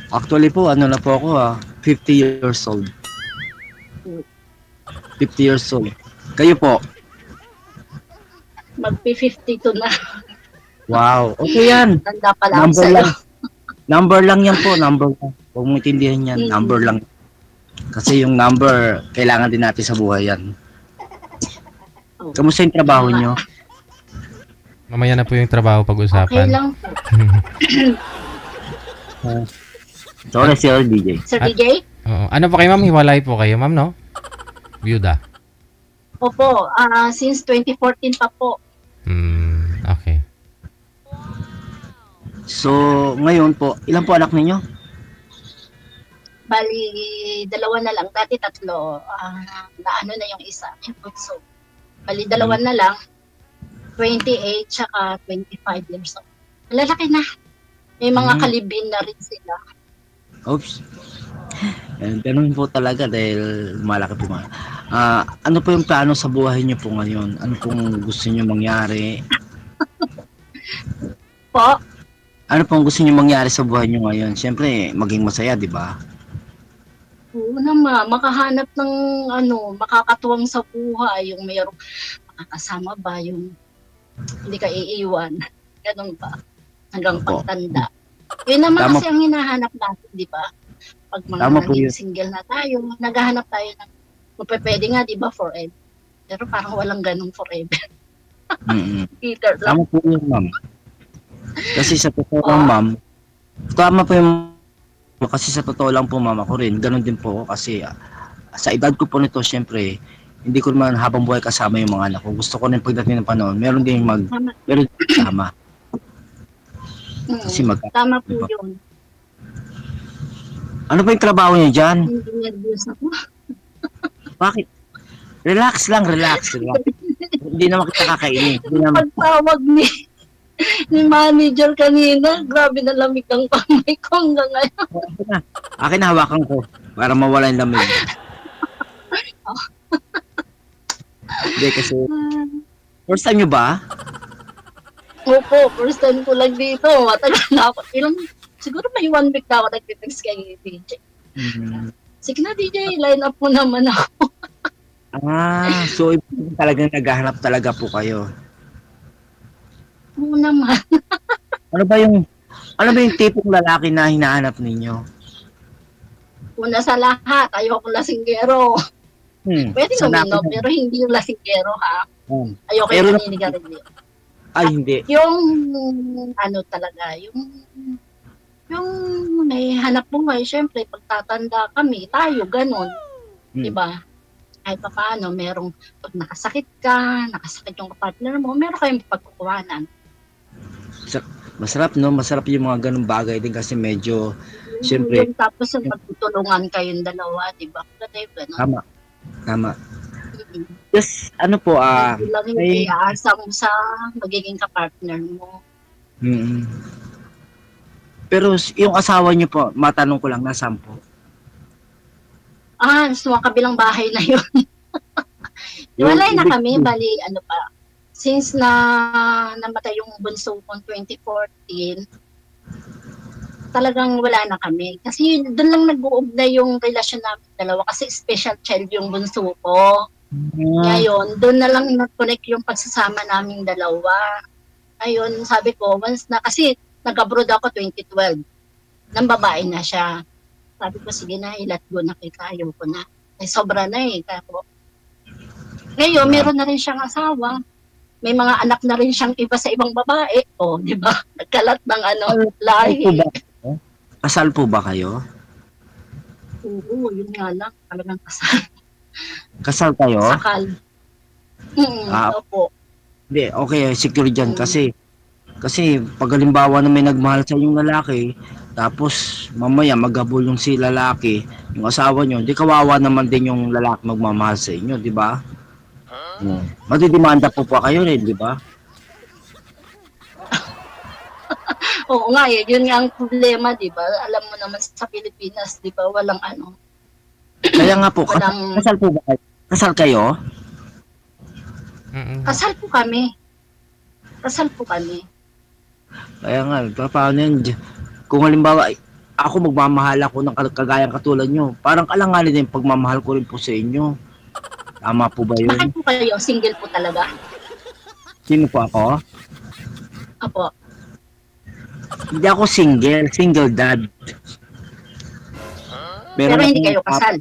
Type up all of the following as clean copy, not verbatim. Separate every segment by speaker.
Speaker 1: Actually po, ano na po ako 50 years old. 50 years old. Kayo po?
Speaker 2: Magpi-52 na.
Speaker 1: Wow, okay yan.
Speaker 2: Tanda pala ako
Speaker 1: Number
Speaker 2: sa'yo.
Speaker 1: lang. Number lang yan po, number lang. Huwag mo intindihan yan, number lang. Kasi yung number, kailangan din natin sa buhay yan. Kamusta yung trabaho nyo?
Speaker 3: Mamaya na po yung trabaho
Speaker 2: Okay
Speaker 3: pag-usapan.
Speaker 2: lang po.
Speaker 1: Sorry, Sir DJ.
Speaker 2: Sir DJ?
Speaker 3: Oo. Ano po kayo, ma'am? Hiwalay po kayo, ma'am, no? Byuda.
Speaker 2: Opo, since 2014 pa po.
Speaker 3: Okay.
Speaker 1: So, ngayon po, ilan po anak ninyo?
Speaker 2: Bali, 2 na lang. Dati 3. Naano na yung isa. Yung bunso. Bali, 2 na lang. 28 tsaka 25 years old. Malalaki na. May mga kalibin na rin sila.
Speaker 1: Oops. Ganun po talaga dahil malaki po mga. Ano po yung plano sa buhay niyo po ngayon? Ano pong gusto niyo mangyari?
Speaker 2: Po?
Speaker 1: Ano pong gusto niyo mangyari sa buhay niyo ngayon? Siyempre, maging masaya, di ba?
Speaker 2: Oo naman, makahanap ng makakatuwang sa buhay, yung mayroong makakasama ba, yung hindi ka iiwan. Ganun ba? Hanggang
Speaker 1: Opo.
Speaker 2: pagtanda. Yun naman
Speaker 1: Tama.
Speaker 2: kasi ang hinahanap natin, di ba? Pag
Speaker 1: Tama po
Speaker 2: naging
Speaker 1: yun.
Speaker 2: single na tayo, naghahanap tayo ng pwede nga, di ba, forever. Pero parang walang ganun forever. Either lang.
Speaker 1: Tama po yun, ma'am. Kasi sa totoo lang, ma'am, tama po yung kasi sa totoo lang po, ma'am, ako rin, ganun din po ako kasi sa edad ko po nito, syempre, hindi ko naman habang buhay kasama yung mga anak ko. Gusto ko rin pagdating ng panahon, meron din kasama. Kasi
Speaker 2: Tama po
Speaker 1: diba?
Speaker 2: yun.
Speaker 1: Ano ba yung trabaho niyo dyan?
Speaker 2: Hindi nervous ako.
Speaker 1: Bakit? Relax lang, relax. Hindi naman kita kakainin. Hindi naman.
Speaker 2: Pagtawag ni manager kanina, grabe na lamig ang kamay ko hanggang ngayon.
Speaker 1: Akin na hawakan ko para mawala yung lamig. Hindi kasi, first time nyo ba?
Speaker 2: Opo, first time ko lang dito. Matagal na ako. Siguro may 1 week na ako nag-text kay DJ. Sige na DJ, line up mo naman ako.
Speaker 1: So talagang naghahanap talaga po kayo.
Speaker 2: Oo naman.
Speaker 1: Ano ba yung tipong lalaki na hinahanap ninyo?
Speaker 2: Una sa lahat, ayoko lasinggero. Pwede uminom, pero hindi yung lasinggero ha. Ayoko yung naninigarilyo.
Speaker 1: Ay, hindi.
Speaker 2: Yung talaga, yung may hanap buhay, syempre, pagtatanda kami, tayo, ganun. Diba? Kahit pa paano, merong, pag nakasakit yung partner mo, meron kayong pagkukuhanan.
Speaker 1: Masarap, no? Masarap yung mga ganung bagay din kasi medyo, syempre.
Speaker 2: Yung tapos yung magtutulungan kayong dalawa, diba?
Speaker 1: Tama. Just, ano po,
Speaker 2: hindi lang yung iaasa mo sa magiging kapartner mo.
Speaker 1: Pero yung asawa niyo po, matanong ko lang, nasaan po?
Speaker 2: So kabilang bahay na yun. Walay na kami, bali, since namatay yung bunso kong 2014, talagang wala na kami. Kasi doon lang nag-uugnay yung relasyon namin dalawa kasi special child yung bunso ko. Ngayon, doon na lang nag-connect yung pagsasama naming dalawa. Ayun, sabi ko, once na, kasi nag-abroad ako 2012, nang babae na siya. Sabi ko, sige na, i-let go na kita, ayaw ko na. Sobra na kaya po. Ngayon, meron na rin siyang asawa. May mga anak na rin siyang iba sa ibang babae. Di ba? Nagkalat ng lahi.
Speaker 1: Kasal po ba kayo?
Speaker 2: Oo, yun nga lang. Talagang kasal.
Speaker 1: Kasal kayo?
Speaker 2: Sakal. Opo.
Speaker 1: Hindi, okay, secure dyan kasi pag halimbawa na may nagmahal sa inyong lalaki, tapos mamaya magabulong si lalaki, yung asawa nyo, di kawawa naman din yung lalaki magmamahal sa inyo, di ba? Madidimanda po kayo rin, di ba?
Speaker 2: Oo nga yun nga ang problema, di ba? Alam mo naman sa Pilipinas, di ba, walang
Speaker 1: Kaya nga po, kasal po ba kayo? Kasal kayo?
Speaker 2: Kasal po kami. Kasal po kami.
Speaker 1: Kaya nga, paano yun? Kung halimbawa, ako magmamahal ako ng kagayang katulad nyo. Parang alanganin din pagmamahal ko rin po sa inyo. Tama po ba yun?
Speaker 2: Bakit po kayo? Single po talaga?
Speaker 1: Sino po ako?
Speaker 2: Apo.
Speaker 1: Hindi ako single. Single dad.
Speaker 2: Pero hindi kayo kasal?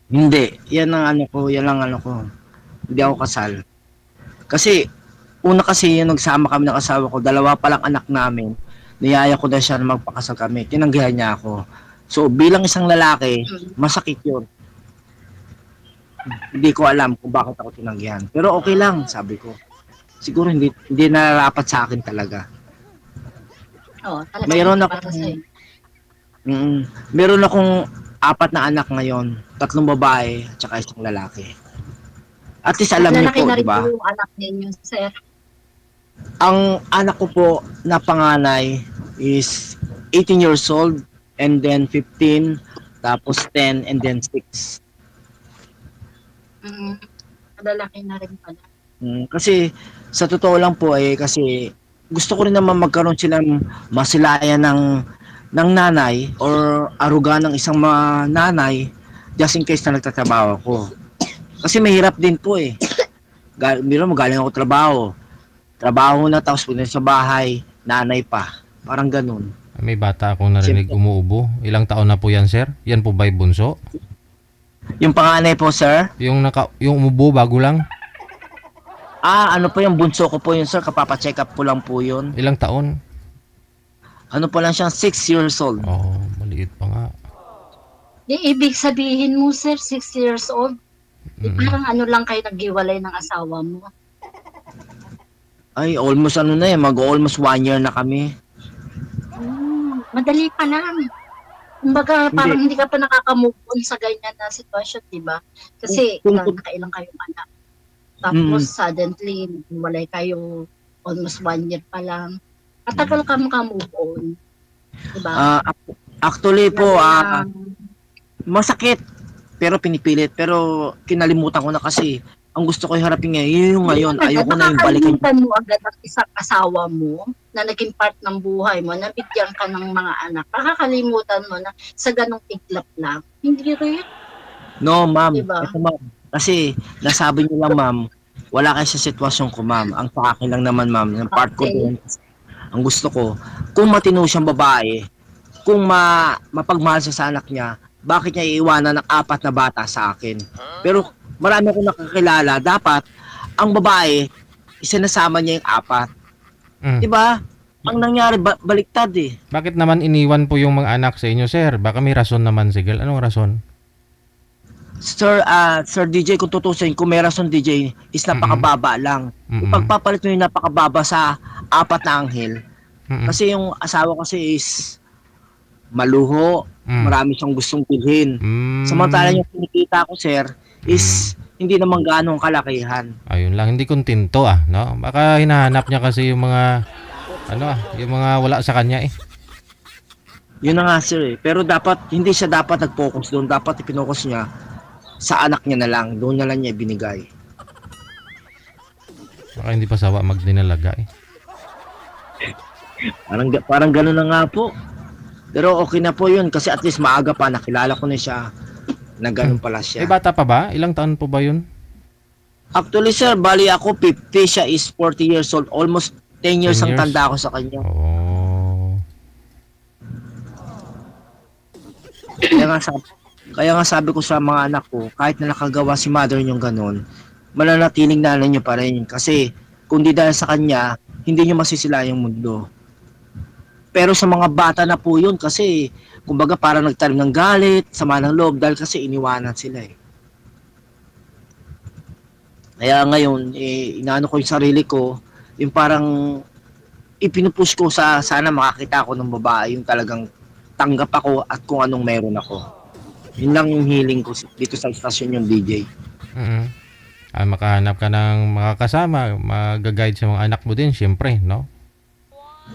Speaker 1: Hindi. Yan ang ano ko. Hindi ako kasal. Kasi, una kasi yung nagsama kami ng asawa ko, 2 pa lang anak namin. Niyaya ko na siya na magpakasal kami. Tinanggihan niya ako. So, bilang isang lalaki, masakit yun. Hindi ko alam kung bakit ako tinanggihan. Pero okay lang, sabi ko. Siguro hindi nararapat sa akin talaga.
Speaker 2: Oo, talaga.
Speaker 1: Mayroon meron akong 4 na anak ngayon, 3 babae at saka 1 lalaki. At least alam niyo po, di ba?
Speaker 2: Lalaki na rin po yung anak ninyo, sir.
Speaker 1: Ang anak ko po na panganay is 18 years old and then 15, tapos 10 and then 6.
Speaker 2: Lalaki na rin pala.
Speaker 1: Kasi sa totoo lang po kasi gusto ko rin naman magkaroon silang masilayan ng nanay or aruga ng isang nanay just in case na nagtatrabaho ako. Kasi mahirap din po magaling ako trabaho na tapos punta sa bahay, nanay pa. Parang ganun.
Speaker 3: May bata akong narinig umuubo. Ilang taon na po yan, sir? Yan po ba'y bunso?
Speaker 1: Yung panganay po, sir?
Speaker 3: Yung umubo bago lang?
Speaker 1: Ano po yung bunso ko po yun, sir? Kapapa-check up po lang po yun.
Speaker 3: Ilang taon?
Speaker 1: Ano po lang siyang 6 years old.
Speaker 3: Oh, maliit pa nga.
Speaker 2: Ibig sabihin mo, sir, 6 years old? Parang ano lang kayo naghiwalay ng asawa mo?
Speaker 1: Ay, almost mag-almost 1 year na kami.
Speaker 2: Madali pa lang. Kumbaga, parang hindi ka pa nakaka-move on sa ganyan na sitwasyon, di ba? Kasi nakailang kayong anak. Tapos, suddenly, walay kayo almost 1 year pa lang. Matagal ka maka-move on. Diba?
Speaker 1: Actually po, masakit. Pero pinipilit. Pero kinalimutan ko na kasi ang gusto ko harapin ngayon. Ayoko na yung balikan.
Speaker 2: Nakakalimutan mo agad ang isang asawa mo na naging part ng buhay mo, nabigyan ka ng mga anak. Nakakalimutan mo na sa ganong iglap lang. Hindi rin.
Speaker 1: No, ma'am.
Speaker 2: Diba?
Speaker 1: Ito, ma'am. Kasi nasabi niyo lang, ma'am, wala kayo sa sitwasyon ko, ma'am. Ang sa akin lang naman, ma'am, yung part ko din. Ang gusto ko, kung matino siyang babae, kung mapagmahal siya sa anak niya, bakit niya iiwanan ng 4 na bata sa akin? Pero marami akong nakakilala, dapat ang babae, isinasama niya yung 4. Diba? Ang nangyari, baliktad eh.
Speaker 3: Bakit naman iniwan po yung mga anak sa inyo, sir? Baka may rason naman, Sigel. Anong rason?
Speaker 1: Sir DJ, kung tutusin, kung may rason DJ, is napakababa lang. Ipagpapalit mo yung napakababa sa 4 na anghel. Kasi yung asawa kasi is maluho, marami siyang gustong bilhin. Samantala yung kinikita ko, sir, is hindi naman ganong kalakihan.
Speaker 3: Ayun lang, hindi kontento no? Baka hinahanap niya kasi yung mga yung mga wala sa kanya
Speaker 1: Yun na nga, sir Pero hindi siya dapat nag-focus doon. Dapat ipinokus niya sa anak niya na lang. Doon na lang niya binigay.
Speaker 3: Baka hindi pa sawa magdinalaga
Speaker 1: Parang gano'n na nga po. Pero okay na po yun kasi at least maaga pa nakilala ko na siya na gano'n pala siya.
Speaker 3: Bata pa ba? Ilang taon po ba yun?
Speaker 1: Actually, sir, bali ako 50, siya is 40 years old. Almost 10 years ang tanda ko sa kanya.
Speaker 3: Oh.
Speaker 1: Kaya nga sabi ko sa mga anak ko, kahit na nakagawa si mother niyong gano'n, mananatiling nanay niyo pa rin. Kasi kung di dahil sa kanya, hindi niyo masisila yung mundo. Pero sa mga bata na po yun kasi, kumbaga parang nagtanim ng galit, sama ng loob, dahil kasi iniwanan sila Kaya ngayon, inaano ko yung sarili ko, yung parang ipinupush ko sana makakita ako ng babae, yung talagang tanggap ako at kung anong meron ako. Yun lang yung healing ko dito sa istasyon yung DJ.
Speaker 3: Makahanap ka ng makakasama, mag-guide sa mga anak mo din, syempre, no?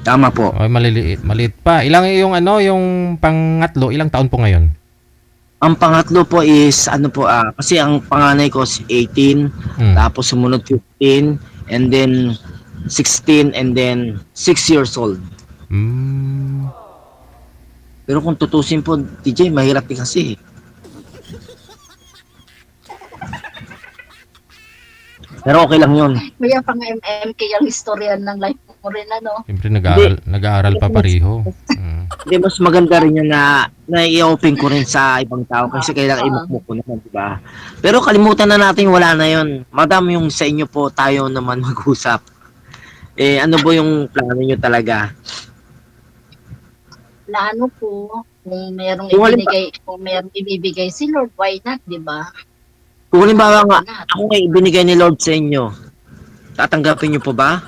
Speaker 1: Tama po.
Speaker 3: Maliit pa. Ilang yung pangatlo, ilang taon po ngayon?
Speaker 1: Ang pangatlo po is kasi ang panganay ko is 18, tapos sumunod 15, and then 16, and then 6 years old. Pero kung tutusin po, TJ, mahirap din kasi. Pero okay lang yun.
Speaker 2: Kaya pang MMK ang istorya ng life mo rin, ano?
Speaker 3: Siyempre nag-aaral pa pareho.
Speaker 1: Hindi, mas maganda rin yun na i-open ko rin sa ibang tao kasi kailangan imukmuk ko naman, diba? Pero kalimutan na natin, wala na yun. Madam, yung sa inyo po, tayo naman mag-usap. Ano po yung plano nyo talaga?
Speaker 2: Plano po, kung merong ibibigay si Lord, why not, diba?
Speaker 1: Kung halimbawa nga, ako may ibinigay ni Lord sa inyo, tatanggapin nyo po ba?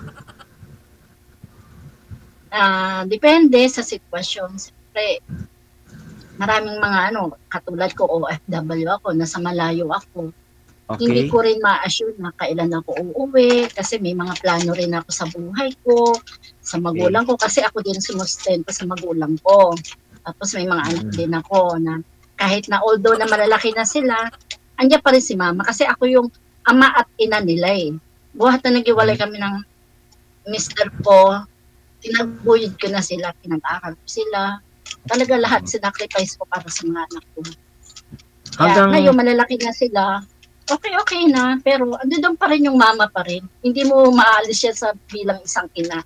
Speaker 2: Depende sa sitwasyon. Siyempre, maraming mga katulad ko, OFW ako, nasa malayo ako.
Speaker 1: Okay.
Speaker 2: Hindi ko rin ma-assure na kailan ako uuwi kasi may mga plano rin ako sa buhay ko, sa magulang ko, kasi ako din sumustento sa magulang ko. Tapos may mga anak din ako na kahit na although na malalaki na sila, andiyan pa rin si mama kasi ako yung ama at ina nila eh. Buhat na nag-iwalay kami ng mister ko, pinagbuyod ko na sila, pinag-aral ko sila. Talaga lahat sinacrifice ko para sa mga anak ko. Kaya ngayon malalaki na sila, okay na, pero andun pa rin yung mama pa rin. Hindi mo maalis siya sa bilang isang ina.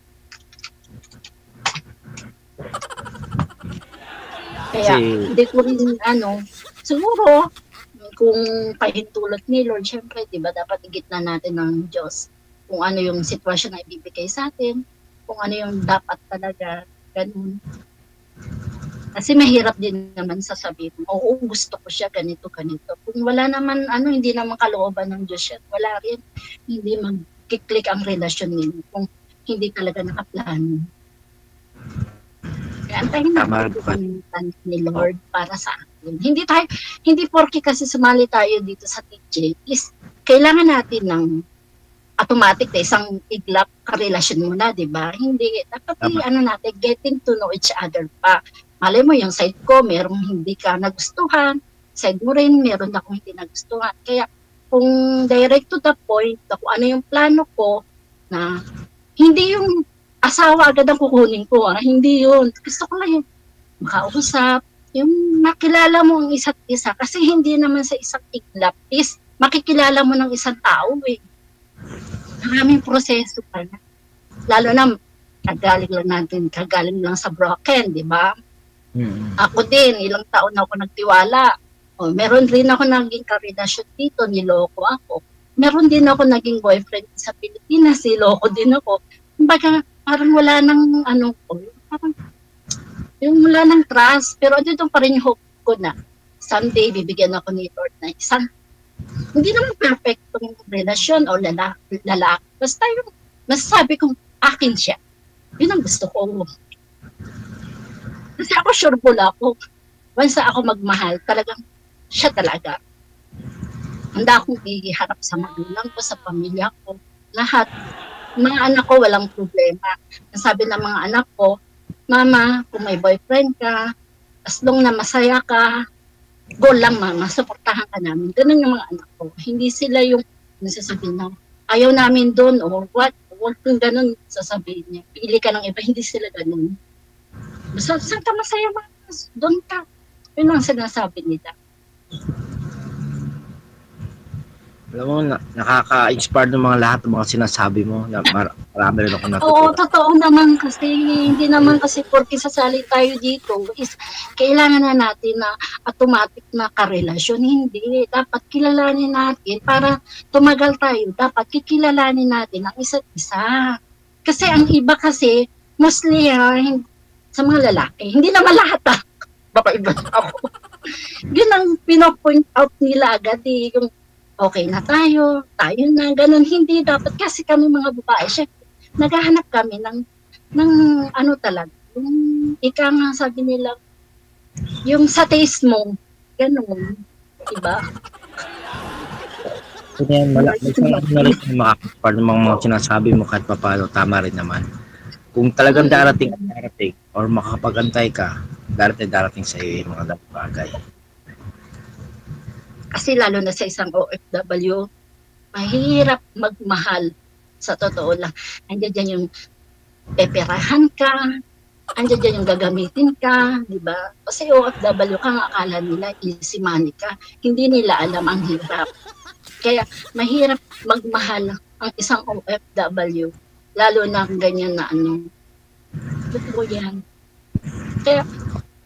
Speaker 2: Kaya hindi ko rin siguro kung pahintulot ni Lord, syempre, di ba, dapat igitna natin ng Diyos kung ano yung sitwasyon na ibibigay sa atin, kung ano yung dapat talaga, ganun. Kasi mahirap din naman sasabihin, oo, gusto ko siya, ganito. Kung wala naman, hindi naman kalooban ng Diyos yan, wala rin, hindi mag-click ang relasyon ninyo kung hindi talaga nakaplano. Kaya antayin natin ni Lord para sa atin. Hindi porke kasi sumali tayo dito sa TJ is kailangan natin ng automatic na isang iglap karelasyon muna, di ba? Hindi, dapat natin, getting to know each other pa. Malay mo yung side ko, merong hindi ka nagustuhan, side mo rin, meron akong hindi nagustuhan. Kaya kung direct to the point, kung ano yung plano ko, na hindi yung asawa agad ang kukunin ko, hindi yun. Gusto ko lang yung makausap, yung makilala mo ang isa't isa, kasi hindi naman sa isang iglap is makikilala mo ng isang tao eh. Maraming proseso pa na. Lalo na, kagaling lang sa broken, di ba? Ako din, ilang taon na ako nagtiwala. Meron rin ako naging karelasyon dito, niloko ako. Meron din ako naging boyfriend sa Pilipinas, niloko din ako. Kumbaga, parang wala nang parang yung wala ng trust, pero dito pa rin yung hope ko na someday bibigyan ako ni Lord na isang hindi naman perfectong relasyon o lalaki. Basta yung masasabi kong akin siya. Yun ang gusto ko. Kasi ako sure ako. Once ako magmahal, talagang siya talaga. Handa akong iharap sa magulang ko, sa pamilya ko. Lahat. Mga anak ko walang problema. Sabi ng mga anak ko, Mama, kung may boyfriend ka, as long na masaya ka, go lang mama, suportahan ka namin. Ganun yung mga anak ko. Hindi sila yung nasasabihin na, ayaw namin doon or what, huwag kung ganun sasabihin niya. Pili ka ng iba, hindi sila ganun. Basta saan ka masaya, doon ka. Yun ang sinasabi nila.
Speaker 1: Alam mo, nakaka-inspire ng mga lahat ng mga sinasabi mo. Marami rin ako natutuwa.
Speaker 2: Oo, totoo naman kasi. Hindi naman kasi porque sasali tayo dito is kailangan na natin na automatic na karelasyon. Hindi. Dapat kilalanin natin para tumagal tayo. Dapat kikilalanin natin ang isa't isa. Kasi ang iba kasi, mostly sa mga lalaki. Hindi naman lahat Baka iba ako. Yun ang pinopoint out nila agad yung okay na tayo na, ganun. Hindi dapat kasi kami mga babae, syempre, naghahanap kami ng talaga, yung ika nga sabi nila, yung sa taste mo, ganun, diba?
Speaker 1: Kaya yan, malaki na rin yung makakapar ng mga sinasabi mo kahit papalo, tama rin naman. Kung talagang darating or makakapagantay ka, darating sa iyo yung mga bagay.
Speaker 2: Kasi lalo na sa isang OFW, mahirap magmahal. Sa totoo lang. Andiyan dyan yung peperahan ka, Andiyan dyan yung gagamitin ka, di ba? Kasi OFW ka, nga, akala nila easy money ka. Hindi nila alam ang hirap. Kaya mahirap magmahal ang isang OFW, lalo na ganyan na ano. Totoo yan.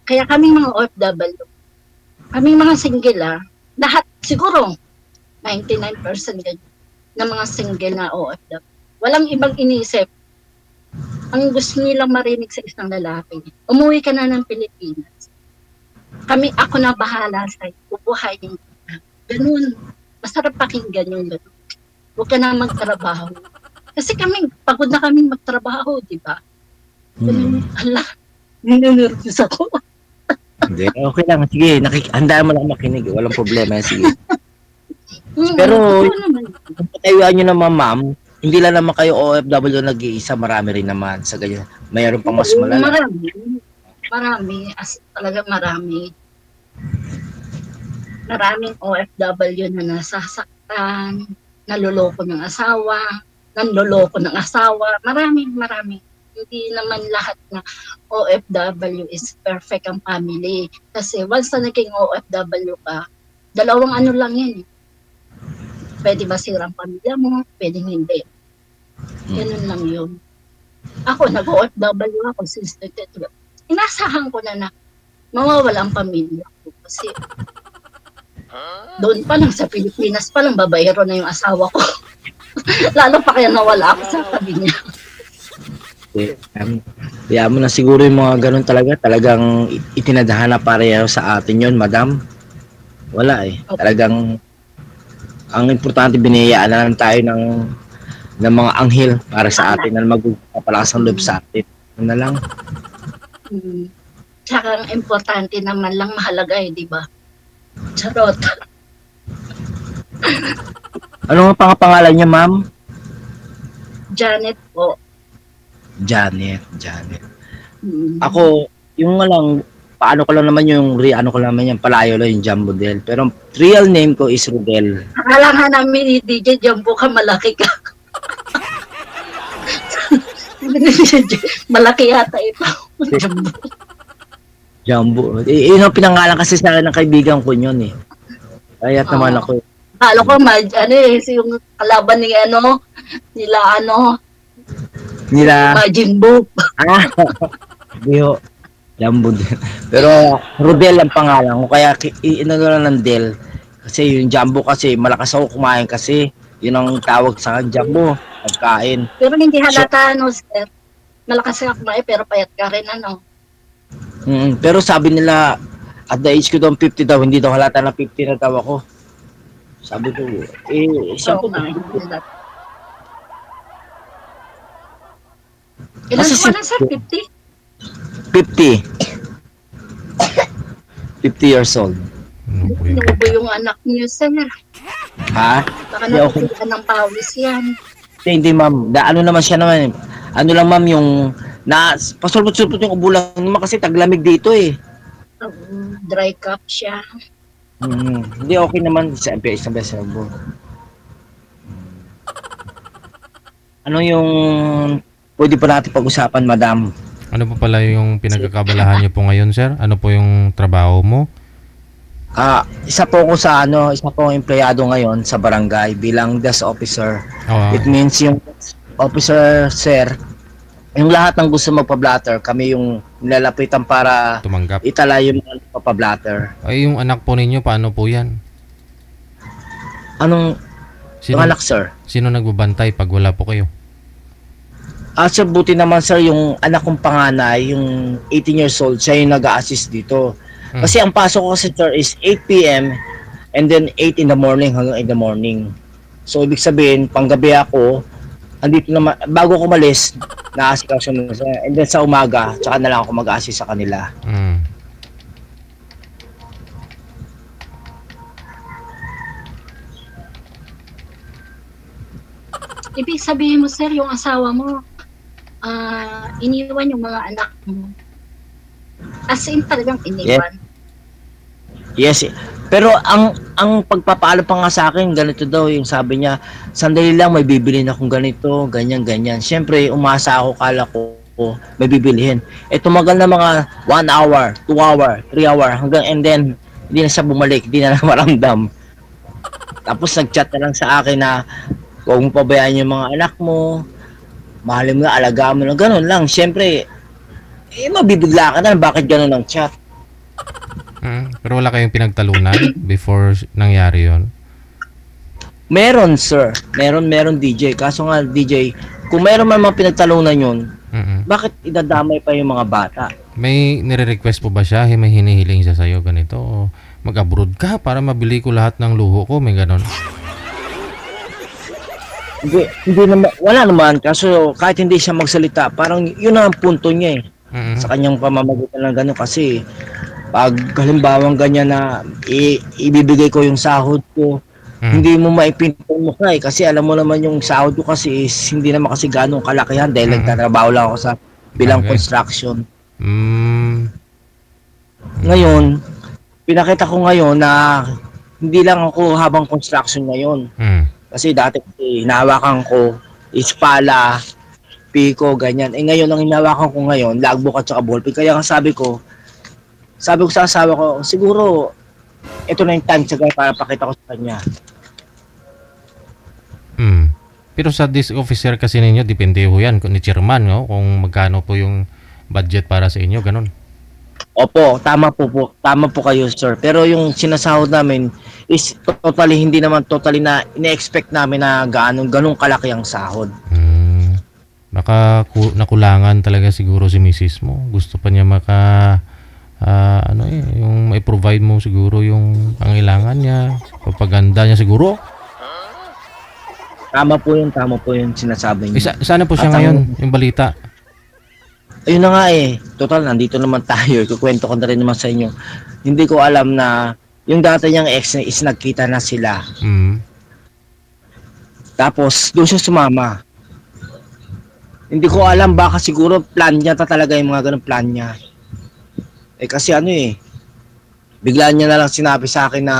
Speaker 2: Kaya kaming mga OFW, kaming mga single lahat siguro 99% ganyan ng mga single na OFW. Walang ibang inisip. Ang gusto nilang marinig sa isang lalaki, umuwi ka na ng Pilipinas. Ako na bahala sa'yo, bubuhayin ka. Ganun. Masarap pakinggan yung ganun. Huwag ka na magtrabaho. Kasi pagod na kami magtrabaho, di ba? Ala, ninervous ako.
Speaker 1: Hindi, okay lang. Sige, handa mo lang makinig. Walang problema. Sige. Pero, kung patayuan nyo naman, ma'am, hindi lang naman kayo OFW nag-iisa, marami rin naman sa ganyan. Mayroon pang mas malala.
Speaker 2: Marami. Talaga marami. Maraming OFW na nasasaktan, naloloko ng asawa, nanloloko ng asawa. Marami. Hindi naman lahat na OFW is perfect ang family. Kasi once na naging OFW ka, dalawang ano lang yan. Pwede masira ang pamilya mo, pwedeng hindi. Ganun lang yun. Ako, nag-OFW ako since 2012. Inasahan ko na mawawala ang pamilya ko. Kasi doon pa lang sa Pilipinas pa lang babayero na yung asawa ko. Lalo pa kaya nawala ako sa tabi niya.
Speaker 1: Kaya mo na siguro yung mga ganun talagang itinadhana pareho sa atin yun, madam. Wala Talagang ang importante biniyayaan na lang tayo ng mga anghel para sa atin na magpapalakas ang loob sa atin. Ano na lang.
Speaker 2: Tsaka ang importante naman lang mahalaga di ba? Charot.
Speaker 1: Ano nga pangalan niya, ma'am?
Speaker 2: Janet po.
Speaker 1: Janet. Ako, yung lang, paano ko lang naman yung palayo lang yung Jumbo Del. Pero real name ko is Rodel.
Speaker 2: Akala nga namin ni DJ Jumbo ka, malaki ka. Malaki yata ito.
Speaker 1: Jumbo. Yun ang pinangalan kasi sa akin ng kaibigan ko yun Kaya naman ako.
Speaker 2: Akala ko, yung kalaban ni nila Majin Buu.
Speaker 1: Diyo. Jumbo Del. Pero Rodel ang pangalan ko. Kaya lang ng Del. Kasi yung Jumbo kasi malakas ako kumain kasi yun ang tawag sa akin, Jumbo. Pagkain.
Speaker 2: Pero hindi halata sir. Malakas ka kumain pero payat ka rin
Speaker 1: Pero sabi nila at the age ko daw 50 daw, hindi daw halata na 50 na daw ako. Sabi ko,
Speaker 2: so, ilan ko na sir? 50?
Speaker 1: 50 years old.
Speaker 2: Inubo yung anak niyo, sir.
Speaker 1: Ha?
Speaker 2: Baka nakikita ng pawis yan.
Speaker 1: Hindi, ma'am. Ano naman siya naman. Ano lang, ma'am, yung pasulpot-sulpot yung ubo lang naman kasi taglamig dito
Speaker 2: Dry cup siya.
Speaker 1: Hindi, okay naman. Isang beses na ubo. Ano yung pwede pa natin pag-usapan, madam?
Speaker 3: Ano po pala yung pinagkakabalahan niyo po ngayon, sir? Ano po yung trabaho mo?
Speaker 1: Isa po akong empleyado ngayon sa barangay bilang desk officer. It means yung officer, sir, yung lahat ng gusto magpa-blatter, kami yung nilalapitan para
Speaker 3: tumanggap.
Speaker 1: Itala yung mga magpa-blatter.
Speaker 3: Ay, yung anak po ninyo, paano po yan?
Speaker 1: Yung anak, sir?
Speaker 3: Sino nagbabantay pag wala po kayo?
Speaker 1: Sir, buti naman, sir, yung anak kong panganay, yung 18 years old, siya yung nag-a-assist dito. Kasi ang pasok ko kasi, sir, is 8 p.m. and then 8 in the morning hanggang 8 in the morning. So, ibig sabihin, panggabi ako, andito naman, bago ko malis, na-assist na siya. And then sa umaga, tsaka na lang ako mag-assist sa kanila.
Speaker 2: Ibig sabihin mo, sir, yung asawa mo, iniwan yung mga anak mo. As in, talagang iniwan.
Speaker 1: Yes. Pero ang pagpapaalam pa nga sa akin, ganito daw yung sabi niya, sandali lang may bibili na akong ganito, ganyan. Siyempre, umasa ako, kala ko ko, may bibilihin. Tumagal na mga 1 hour, 2 hour, 3 hour, hanggang and then, hindi na siya bumalik, hindi na maramdam. Tapos nag-chat na lang sa akin na, huwag mo pabayaan yung mga anak mo, mahalin mo na, alagaan mo na, ganun lang. Siyempre, mabibigla ka na, bakit ganun ang chat?
Speaker 3: Pero wala kayong pinagtalunan before nangyari yon?
Speaker 1: Meron, sir. Meron DJ. Kaso nga, DJ, kung meron man mga pinagtalunan yun, bakit idadamay pa yung mga bata?
Speaker 3: May nire-request po ba siya? May hinihiling siya sa'yo ganito? O mag-abroad ka para mabili ko lahat ng luho ko? May ganon?
Speaker 1: Hindi naman, wala naman. Kaso kahit hindi siya magsalita, parang yun ang punto niya eh. Sa kanyang pamamagitan ng gano'n. Kasi pag halimbawang ganyan na ibibigay ko yung sahod ko, hindi mo maipintong mo ka eh. Kasi alam mo naman yung sahod ko kasi is hindi naman kasi ganong kalakihan dahil nagtatrabaho lang ako sa bilang construction. Ngayon, pinakita ko ngayon na hindi lang ako habang construction ngayon. Kasi dati hinahawakan ko is pala, piko, ganyan. Ngayon ang hinahawakan ko ngayon, logbook at saka ballpen. Kaya nga sabi ko sa asawa ko, siguro ito na yung time para pakita ko sa kanya.
Speaker 3: Pero sa desk officer kasi ninyo, depende ho yan ni chairman, no? Kung magkano po yung budget para sa inyo, ganun.
Speaker 1: Opo, tama po kayo, sir. Pero yung sinasahod namin is totally hindi naman totally na ine-expect namin na ganong kalaki ang sahod.
Speaker 3: Baka nakulangan talaga siguro si misis mo. Gusto pa niya yung mai-provide mo siguro yung pangailangan niya, papaganda niya siguro.
Speaker 1: Tama po yun sinasabi niya.
Speaker 3: Sana po siya ngayon, yung balita.
Speaker 1: Ayun na nga eh. Total, nandito naman tayo. Kukwento ko na rin naman sa inyo. Hindi ko alam na yung dati niyang ex is nagkita na sila. Tapos, doon siya sumama. Hindi ko alam, baka siguro plan niya talaga yung mga ganun plan niya. Kasi bigla niya na lang sinabi sa akin na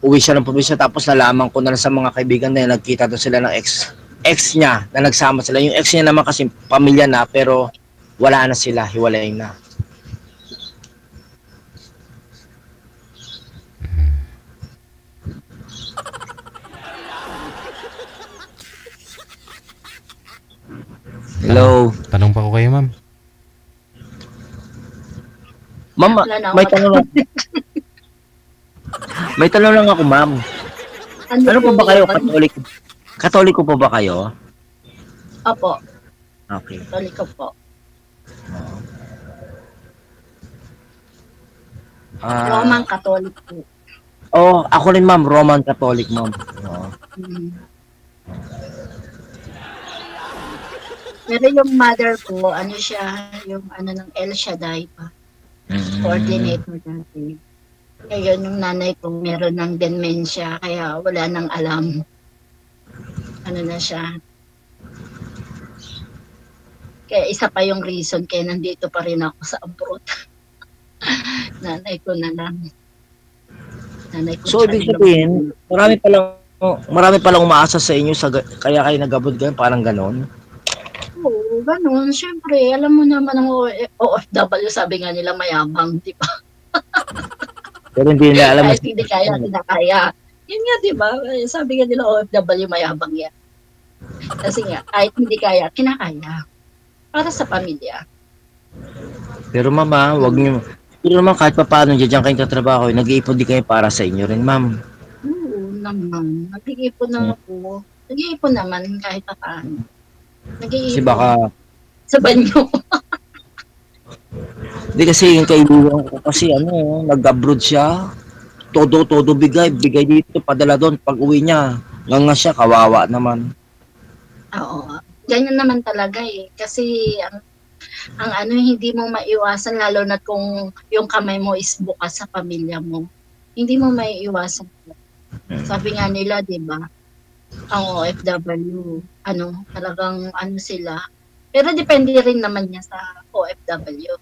Speaker 1: uwi siya ng probinsya, tapos nalaman ko na lang sa mga kaibigan na nagkita doon sila ng ex niya na nagsama sila. Yung ex niya naman kasi pamilya na pero wala na sila, hiwalay na. Hello.
Speaker 3: Tanong pa ko kayo, ma'am.
Speaker 1: Ma'am, may tanong lang. May tanong lang ako, ma'am. Ano po ba kayo? Katoliko po ba kayo?
Speaker 2: Opo.
Speaker 1: Okay.
Speaker 2: Katoliko po. Roman Catholic po.
Speaker 1: Ako rin, ma'am. Roman Catholic, ma'am.
Speaker 2: Pero yung mother ko, siya, yung ng El Shaddai pa. Coordinator dati. Ngayon yung nanay ko meron ng dementia, kaya wala nang alam. Na siya. Kaya isa pa yung reason kaya nandito pa rin ako sa abroad. Nanay ko na lang.
Speaker 1: So, ibig sabihin, marami palang umaasa sa inyo, kaya kayo nag-abroad kayo, parang ganon?
Speaker 2: Oo, ganon. Siyempre, alam mo naman ang OFW, sabi nga nila mayabang, di ba?
Speaker 1: Pero hindi nila alam.
Speaker 2: Kahit hindi kaya, hindi na kaya. Yun nga, di ba? Sabi nga nila OFW, mayabang yan. Kasi nga, kahit hindi kaya, kinakaya. Para sa pamilya.
Speaker 1: Pero mama, wag niyo. Pero naman kahit pa paano diyan kayo tatrabaho, nag-iipon di kayo para sa inyo rin, ma'am.
Speaker 2: Oo naman. Nag-iipon na ako. Nag-iipon naman kahit pa paano. Nag-iipon.
Speaker 1: Kasi baka
Speaker 2: sa banyo.
Speaker 1: Hindi kasi yung kaibigan ko kasi nag-abroad siya. Todo bigay dito, padala doon. Pag uwi niya, nga siya, kawawa naman.
Speaker 2: Oo. Ganyan naman talaga eh. Kasi ang hindi mo maiwasan, lalo na kung yung kamay mo is bukas sa pamilya mo. Hindi mo maiiwasan. Sabi nga nila, di ba? Ang OFW, talagang sila. Pero depende rin naman niya sa OFW.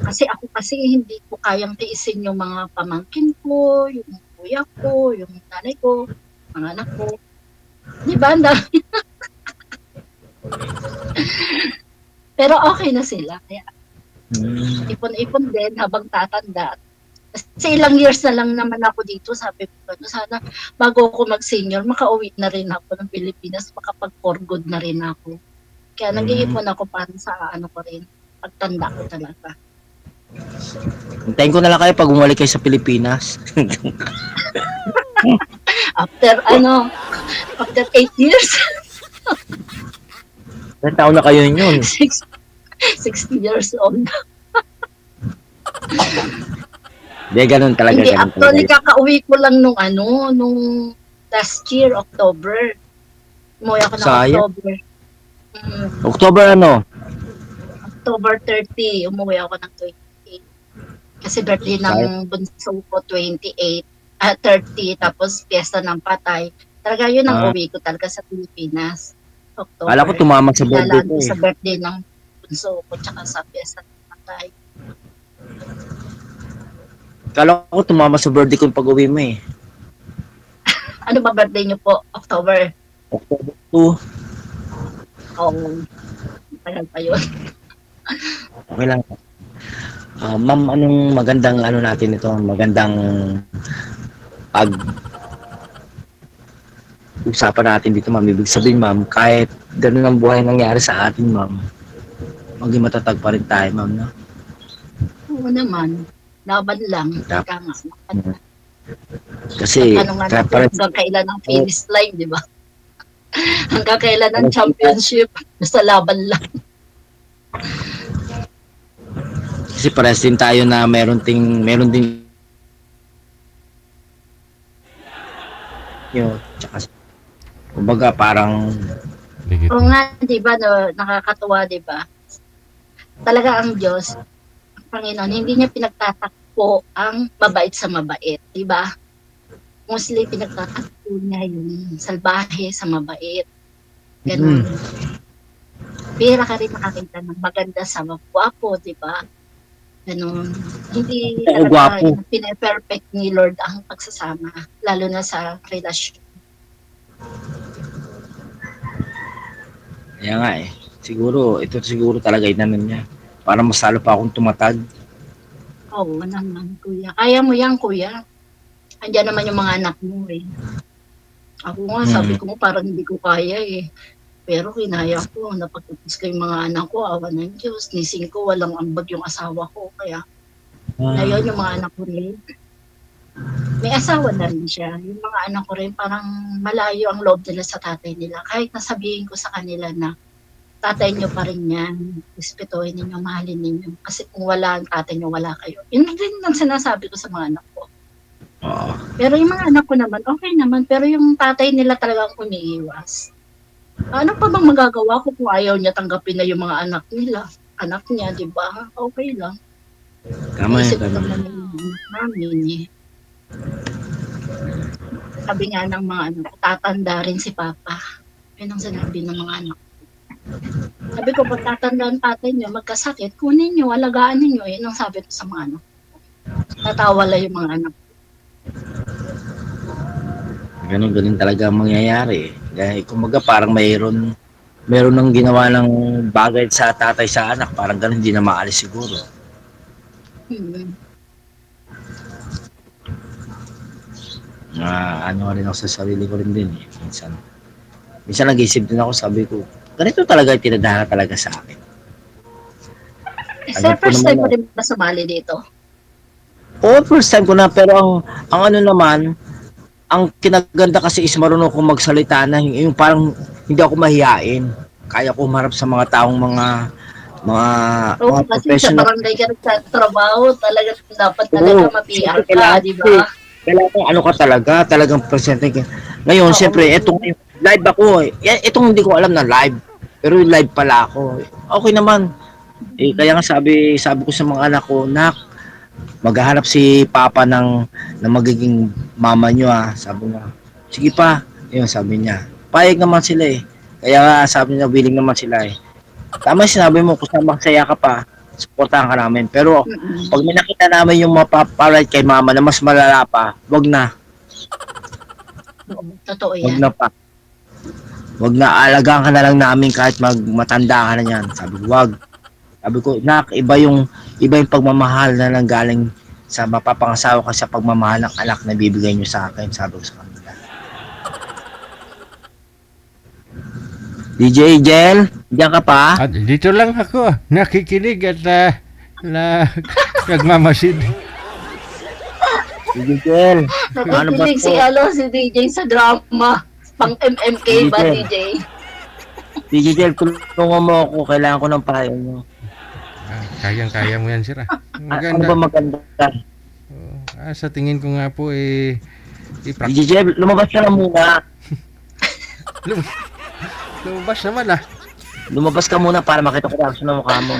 Speaker 2: Kasi ako hindi ko kayang tiisin yung mga pamangkin ko, yung kuya ko, yung nanay ko, mga anak ko. Di ba? Pero okay na sila. Kaya
Speaker 1: Hmm.
Speaker 2: ipon-ipon din habang tatanda. Kasi ilang years na lang naman ako dito, sabi ko, sana bago ako mag-senior, makauwi na rin ako ng Pilipinas, makapag-for good na rin ako. Kaya nag-iipon ako para sa ano ko rin, pagtanda ko talaga.
Speaker 1: Hintayin ko na lang kayo pag bumalik kayo sa Pilipinas.
Speaker 2: After 8 years,
Speaker 1: Ilang taon na kayo yun?
Speaker 2: 60 years old.
Speaker 1: Hindi, ganun talaga.
Speaker 2: Hindi,
Speaker 1: Ganun
Speaker 2: actually,
Speaker 1: talaga.
Speaker 2: kakauwi ko lang nung last year, October. Umuwi ako ng
Speaker 1: Sayang.
Speaker 2: October.
Speaker 1: October ano?
Speaker 2: October 30, umuwi ako ng 28. Kasi birthday ng bunso ko, 28. 30, tapos piyesta ng patay. Talaga yun ang uwi ko talaga sa Pilipinas. October.
Speaker 1: Kala ko tumama sa birthday
Speaker 2: Ilalaan
Speaker 1: ko
Speaker 2: ko
Speaker 1: eh.
Speaker 2: sa birthday ng bunso ko, tsaka sa piyesta ng patay.
Speaker 1: Kala ko tumama sa birthday ko yung pag-uwi mo eh.
Speaker 2: Ano ba birthday niyo po? October?
Speaker 1: October 2.
Speaker 2: Tagal pa yun.
Speaker 1: Okay lang. Ma'am, anong magandang ano natin ito? Magandang pag usapan natin dito, ma'am. Ibig sabihin, ma'am, kahit ganun ang buhay nangyari sa atin, ma'am, maging matatag pa rin tayo, ma'am, no?
Speaker 2: Oo naman. Laban lang.
Speaker 1: Dapat.
Speaker 2: Ika nga. Laban lang.
Speaker 1: Kasi,
Speaker 2: Ano nga
Speaker 1: kahit
Speaker 2: natin,
Speaker 1: parang,
Speaker 2: hanggang kailan ang finish line, di ba? Hanggang kailan ang championship, basta laban lang.
Speaker 1: kasi parehas din tayo na meron din yun, tsaka, kumbaga, parang,
Speaker 3: Ligit.
Speaker 2: Oo nga, di ba, nakakatuwa, di ba? Talaga ang Diyos, ang Panginoon, hindi niya pinagtatakpo ang mabait sa mabait, di ba? Mostly pinagtatakpo niya yung salbahe sa mabait. Ganun. Bira ka rin makakita ng maganda sa magwapo, di ba? Ganun. Hindi
Speaker 1: Oo,
Speaker 2: talaga
Speaker 1: gwapo.
Speaker 2: pinaperfect ni Lord ang pagsasama, lalo na sa relasyon.
Speaker 1: kaya nga eh, ito siguro talaga inanon niya, para mas lalo pa akong tumatag.
Speaker 2: Oo naman, kuya. Kaya mo yan, kuya. Andiyan naman yung mga anak mo eh. Ako nga, sabi ko parang hindi ko kaya eh. Pero kinaya ko, napagtapos ko yung mga anak ko, awa ng Diyos. Nising ko, walang ambag yung asawa ko. Kaya, ngayon yung mga anak ko rin, may asawa na rin siya. Yung mga anak ko rin, parang malayo ang loob nila sa tatay nila. Kahit nasabihin ko sa kanila na, tatay nyo pa rin yan. Respetuhin ninyo, mahalin ninyo. Kasi kung wala ang tatay nyo, wala kayo. Yun rin ang sinasabi ko sa mga anak ko.
Speaker 1: Oo.
Speaker 2: Pero yung mga anak ko naman, okay naman. Pero yung tatay nila talagang umiiwas. Ano pa bang magagawa ko kung ayaw niya tanggapin na yung mga anak nila? Anak niya, di ba? Okay lang.
Speaker 1: Tama
Speaker 2: Isip
Speaker 1: yan, tama.
Speaker 2: naman yung anak namin eh. Sabi nga ng mga anak, tatanda rin si Papa. Yun ang sinabi ng mga anak. Sabi ko, pag tatanda ang tatay niyo, magkasakit, kunin niyo, alagaan niyo. Yun ang sabi ko sa mga anak. Tatawa lang yung mga anak.
Speaker 1: Ganun talaga ang mangyayari. Dahil kumbaga parang mayroon nang ginawa ng bagay sa tatay sa anak, parang ganun hindi na maalis siguro. Ano rin ako sa sarili ko rin din eh. Minsan nag-isip din ako, sabi ko, ganito talaga yung tinadhana talaga sa akin.
Speaker 2: Sir,
Speaker 1: Agad ko
Speaker 2: first
Speaker 1: naman
Speaker 2: time mo
Speaker 1: na-
Speaker 2: rin ba sumali dito?
Speaker 1: Oo, first time ko na, pero ang ano naman, ang kinaganda kasi is marunong akong magsalita na yung parang hindi ako mahihain. Kaya ko humarap sa mga taong mga
Speaker 2: Oo, kasi sa
Speaker 1: professional.
Speaker 2: barangay ka nagtatrabaho, talaga dapat talaga
Speaker 1: Oo,
Speaker 2: ma-PR
Speaker 1: siyempre,
Speaker 2: ka, di ba?
Speaker 1: Kailangan ano ka talaga, talagang presente ka. Ngayon,
Speaker 2: Oo.
Speaker 1: siyempre, etong live ako eh. Itong hindi ko alam na live. Pero yung live pala ako. Okay naman. Kaya nga sabi ko sa mga anak ko, nak, maghahanap si Papa ng magiging mama nyo ah. Sabi niya, sige pa. Yun, sabi niya. Payag naman sila eh. Kaya nga sabi niya, willing naman sila eh. Tama yung sinabi mo, kung masaya ka pa, supportahan ka namin. Pero pag may nakita namin yung mapaparad kay mama na mas malala pa, wag na.
Speaker 2: Oo, totoo
Speaker 1: Wag
Speaker 2: yan.
Speaker 1: na pa. wag na alagaan ka na lang namin kahit matanda ka na yan. Sabi ko, wag. Sabi ko, nak, iba yung pagmamahal na nanggaling sa mapapangasawa ka sa pagmamahal ng anak na bibigay nyo sa akin. Sabi ko sa kanila. DJ Jel, diyan ka pa?
Speaker 3: At dito lang ako, nakikinig at nagmamasid.
Speaker 1: DJ Jel, ano ba
Speaker 2: Nakikinig
Speaker 1: to?
Speaker 2: si DJ sa drama. Pang MMK ba, DJ?
Speaker 1: DJ Jel, tulungan mo ako. Kailangan ko ng payo nyo.
Speaker 3: Kayang-kaya mo yan, sir.
Speaker 1: Ano ba maganda?
Speaker 3: Sa tingin ko nga po,
Speaker 1: DJ Jel, lumabas ka na muna.
Speaker 3: Lumabas naman
Speaker 1: Lumabas ka muna para makita ko reaction ng mukha mo.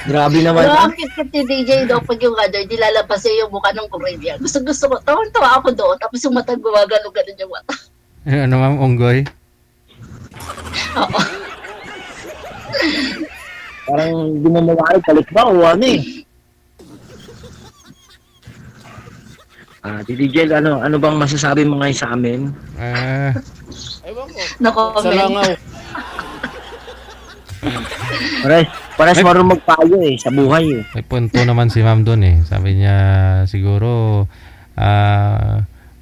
Speaker 1: Grabe naman.
Speaker 2: Pero ang cute ni DJ daw pag yung di lalabas yung mukha ng Korean. Gusto ko. Tawa ako doon. Tapos yung mata gumagano-ganon yung mata.
Speaker 3: Ano, ma'am, unggoy?
Speaker 2: Oo.
Speaker 1: Parang hindi mo mawari, balik ba o ano eh. DJ Jel, ano bang masasabi mo ngayon sa amin?
Speaker 2: Na-comment.
Speaker 1: Pares marunong magpayo eh, sa buhay eh.
Speaker 3: May punto naman si ma'am doon eh. Sabi niya, siguro,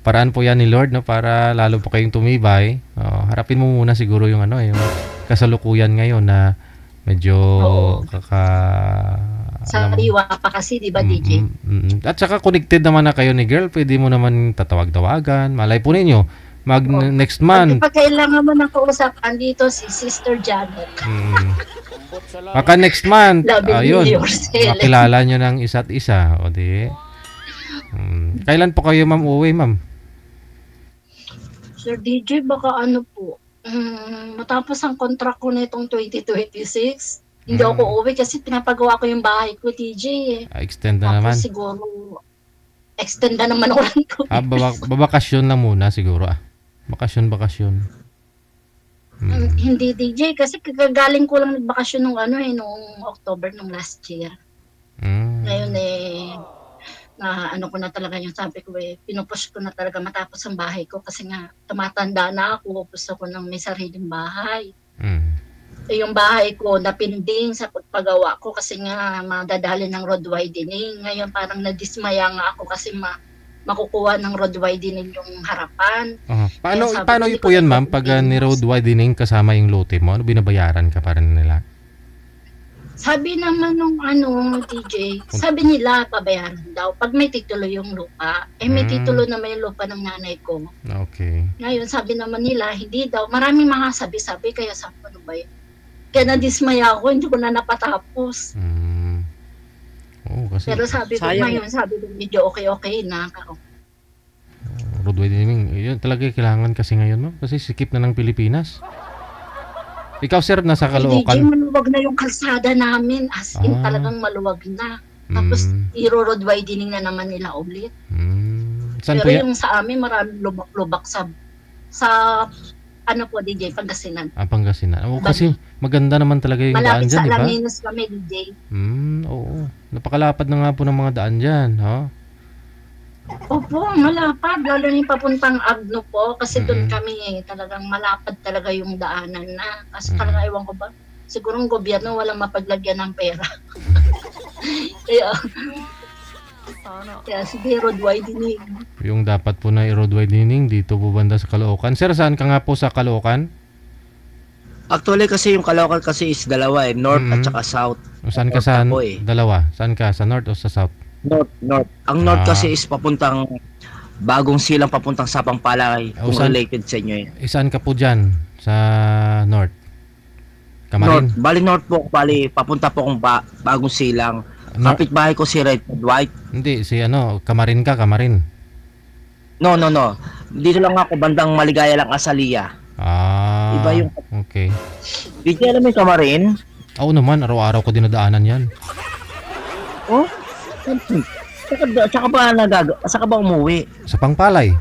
Speaker 3: paraan po yan ni Lord, no, para lalo po kayong tumibay. Harapin mo muna siguro yung yung kasalukuyan ngayon na medyo
Speaker 2: Sariwa pa kasi, di ba, DJ?
Speaker 3: At saka connected naman na kayo ni girl, pwede mo naman tatawag-tawagan. Malay po ninyo, next month.
Speaker 2: Pag kailangan mo ng kausapan dito, si Sister Janet.
Speaker 3: Baka next month, ayun,
Speaker 2: yourself.
Speaker 3: makilala nyo ng isa't isa. O di. Kailan po kayo, ma'am, uwi, ma'am?
Speaker 2: Sir DJ, baka ano po, matapos ang contract ko nitong 2026, hindi ako uwi kasi pinapagawa ko yung bahay ko, DJ eh.
Speaker 3: Extend na naman.
Speaker 2: Tapos siguro, extend na naman ako lang to.
Speaker 3: Babakasyon lang muna siguro. Bakasyon.
Speaker 2: Hindi, DJ, kasi kagagaling ko lang nagbakasyon nung noong October nung last year. Ngayon ko na talaga yung sabi ko pinupush ko na talaga matapos ang bahay ko kasi nga tumatanda na ako, gusto ko ng may sariling bahay. Yung bahay ko napinding sa pagpagawa ko kasi nga madadali ng road widening. Ngayon parang nadismaya nga ako kasi makukuha ng road widening yung harapan.
Speaker 3: Paano po yan, ma'am? Pag ni road widening kasama yung lote mo, ano binabayaran ka para nila?
Speaker 2: Sabi naman nung DJ, sabi nila pabayaran daw pag may titulo yung lupa. May titulo naman yung lupa ng nanay ko.
Speaker 3: Okay.
Speaker 2: Ngayon sabi naman nila, hindi daw. Maraming mga sabi-sabi kaya sabi ko, ano ba yun? Kaya nadismaya ako, hindi ko na napatapos.
Speaker 3: Kasi
Speaker 2: pero sabi ko ngayon, medyo okay na.
Speaker 3: Road widening, yun talaga kailangan kasi ngayon, ma'am. Kasi sikip na ng Pilipinas. Ikaw, sir, nasa Caloocan.
Speaker 2: Hindi, maluwag na yung kalsada namin. As in, talagang maluwag na. Tapos, road widening na naman nila ulit.
Speaker 3: Saan
Speaker 2: pero
Speaker 3: po yan?
Speaker 2: Yung sa amin, maraming lubak-lubak sa DJ, Pangasinan.
Speaker 3: Pangasinan. Kasi maganda naman talaga yung daan dyan, di ba?
Speaker 2: Malapit sa Alaminos kami, DJ.
Speaker 3: Oo. Napakalapad na nga po ng mga daan dyan, ha?
Speaker 2: Opo, malapad. Lalo na yung papuntang Agno po. Kasi doon kami talagang malapad talaga yung daanan na. Kasi talaga ewan ko ba, siguro ang gobyerno walang mapaglagyan ng pera. Kaya sige, road widening.
Speaker 3: Yung dapat po na road widening dito po banda sa Caloocan. Sir, saan ka nga po sa Caloocan?
Speaker 1: Actually kasi yung Caloocan kasi is dalawa north at saka south.
Speaker 3: Saan ka sa dalawa? Saan ka? Sa north o sa south?
Speaker 1: North. Ang north kasi is papuntang Bagong Silang, papuntang Sapang Palay. Kung related sa inyo yun.
Speaker 3: Saan ka po dyan? Sa north? Kamarin?
Speaker 1: North po. Papunta po kung Bagong Silang. Kapit bahay ko si Red White.
Speaker 3: Hindi, Kamarin ka, Kamarin.
Speaker 1: No. Dito lang ako, bandang Maligaya lang, Asalia. Iba yung...
Speaker 3: Okay.
Speaker 1: Di alam mo yung Kamarin?
Speaker 3: Oo naman, araw-araw ko dinadaanan yan.
Speaker 1: Oh? Saka ba umuwi?
Speaker 3: Sa Pangpalay.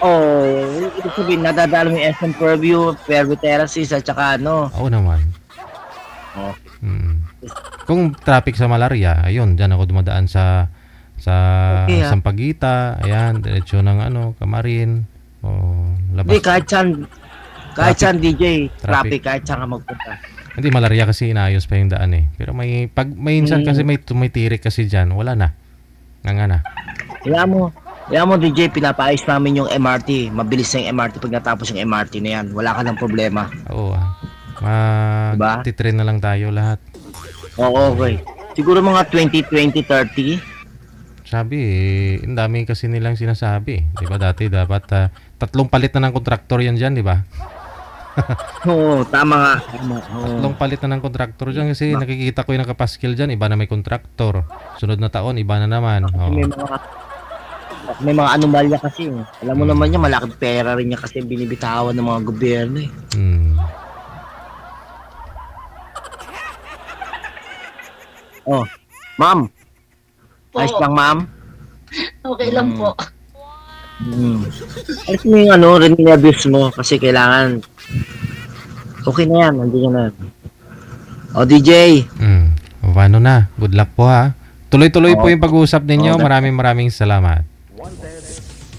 Speaker 1: Ibig sabihin, nadadala mo yung SM Fairview Terraces at saka
Speaker 3: Oo naman. Kung traffic sa Malaria, ayun, dyan ako dumadaan sa Sampaguita, ayan, diretso ng Kamarin.
Speaker 1: Hindi, kahit saan DJ,
Speaker 3: Traffic.
Speaker 1: traffic, kahit saan ka magpunta.
Speaker 3: Hindi, malaria kasi inayos pa yung daan eh. Pero pag minsan kasi may tumitirik kasi dyan, wala na. Nga na.
Speaker 1: Kaya mo DJ, pinapaayos namin yung MRT. Mabilis na yung MRT pag natapos yung MRT na yan. Wala ka ng problema.
Speaker 3: Oo.
Speaker 1: Diba?
Speaker 3: Titrain na lang tayo lahat.
Speaker 1: Oo, okay. Siguro mga 2020, 30.
Speaker 3: Sabi ang dami kasi nilang sinasabi. Di ba dati dapat 3 palit na ng kontraktor yan dyan, di ba?
Speaker 1: Oo, tama nga. Tama. Oo.
Speaker 3: 3 palit na ng kontraktor dyan kasi nakikita ko yung nakapaskil dyan, iba na may kontraktor. Sunod na taon, iba na naman.
Speaker 1: May mga anomalya kasi. Alam mo naman niya, malaking pera rin niya kasi binibitawan ng mga gobyerno eh. Oh, ma'am.
Speaker 2: Po.
Speaker 1: Ayos lang, ma'am.
Speaker 2: Okay lang po.
Speaker 1: Ayos mo yung reviews mo kasi kailangan. Okay na yan, nandiyan na. O, DJ.
Speaker 3: Paano na? Good luck po ha. Tuloy-tuloy po yung pag-uusap ninyo. Maraming salamat.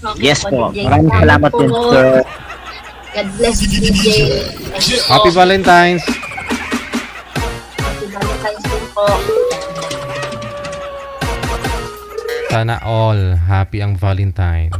Speaker 2: Okay,
Speaker 1: Yes po.
Speaker 2: DJ.
Speaker 1: Maraming salamat din, sir.
Speaker 2: God bless DJ.
Speaker 3: Happy Valentine's!
Speaker 2: Happy Valentine's din po.
Speaker 3: Sana all happy ang Valentine's.